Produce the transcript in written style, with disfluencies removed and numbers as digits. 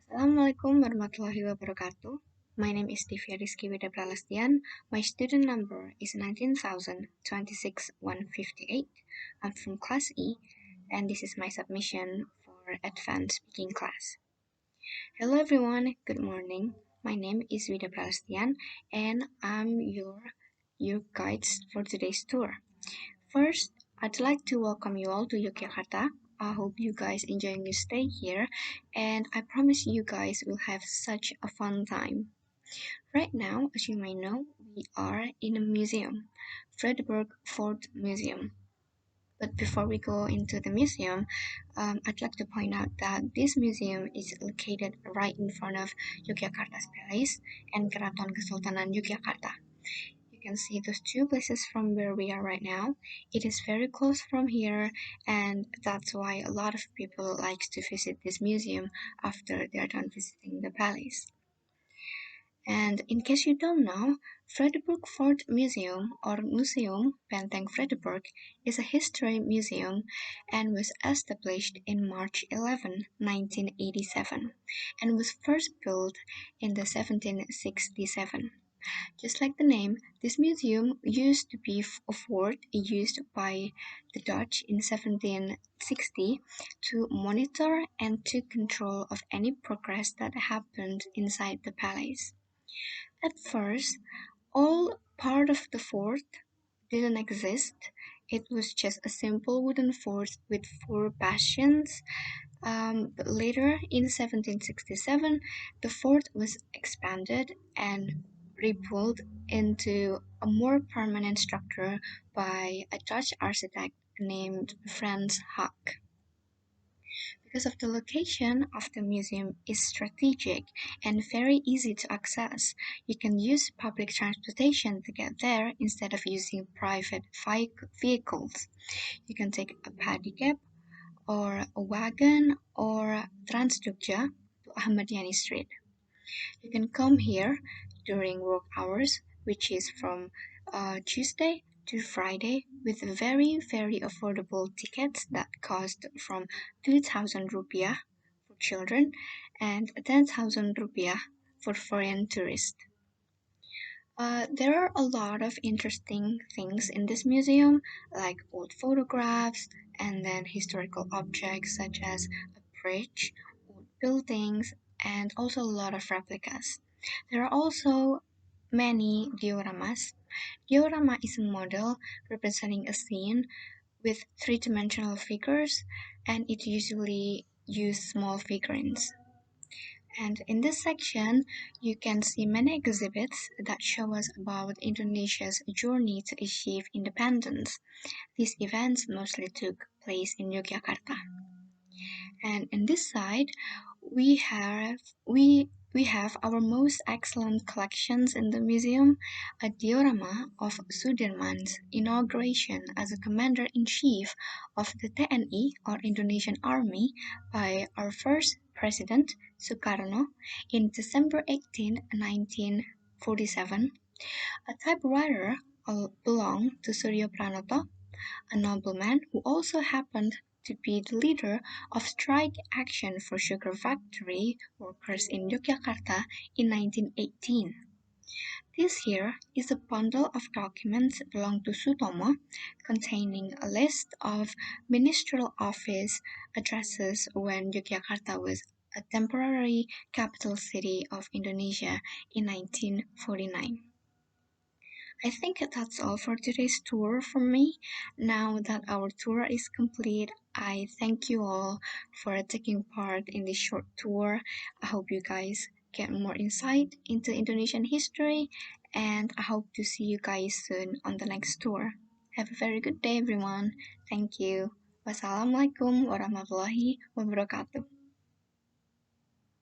Assalamualaikum warahmatullahi wabarakatuh. My name is Divya Rizky Wida Pralastian. My student number is 19,026,158. I'm from Class E, and this is my submission for Advanced Speaking class. Hello everyone, good morning. My name is Wida Pralastian, and I'm your guides for today's tour. First, I'd like to welcome you all to Yogyakarta. I hope you guys enjoying your stay here, and I promise you guys will have such a fun time. Right now, as you may know, we are in a museum, Vredeburg Fort Museum. But before we go into the museum, I'd like to point out that this museum is located right in front of Yogyakarta's Palace and Keraton Kesultanan Yogyakarta. You can see those two places from where we are right now. It is very close from here, and that's why a lot of people like to visit this museum after they are done visiting the palace. And in case you don't know, Vredeburg Fort Museum or Museum Benteng Vredeburg is a history museum and was established in March 11, 1987 and was first built in the 1767. Just like the name, this museum used to be a fort used by the Dutch in 1760 to monitor and to control of any progress that happened inside the palace. At first, all part of the fort didn't exist. It was just a simple wooden fort with four bastions, but later, in 1767, the fort was expanded and rebuilt into a more permanent structure by a Dutch architect named Frans Hack. Because of the location of the museum is strategic and very easy to access, you can use public transportation to get there instead of using private vehicles. You can take a paddy cab or a wagon or Trans Jogja to Ahmadiyani Street. You can come here during work hours, which is from Tuesday to Friday, with very affordable tickets that cost from 2,000 rupiah for children and 10,000 rupiah for foreign tourists. There are a lot of interesting things in this museum, like old photographs and then historical objects such as a bridge, old buildings, and also a lot of replicas. There are also many dioramas. Diorama is a model representing a scene with three-dimensional figures, and it usually uses small figurines. And in this section, you can see many exhibits that show us about Indonesia's journey to achieve independence. These events mostly took place in Yogyakarta. And in this side, we have we have our most excellent collections in the museum, a diorama of Sudirman's inauguration as a commander-in-chief of the TNI or Indonesian Army by our first president, Sukarno, in December 18, 1947. A typewriter belonged to Suryo Pranoto, a nobleman who also happened to be the leader of strike action for sugar factory workers in Yogyakarta in 1918. This here is a bundle of documents belonging to Sutomo containing a list of ministerial office addresses when Yogyakarta was a temporary capital city of Indonesia in 1949. I think that's all for today's tour from me. Now that our tour is complete, I thank you all for taking part in this short tour. I hope you guys get more insight into Indonesian history, and I hope to see you guys soon on the next tour. Have a very good day, everyone. Thank you. Wassalamualaikum warahmatullahi wabarakatuh.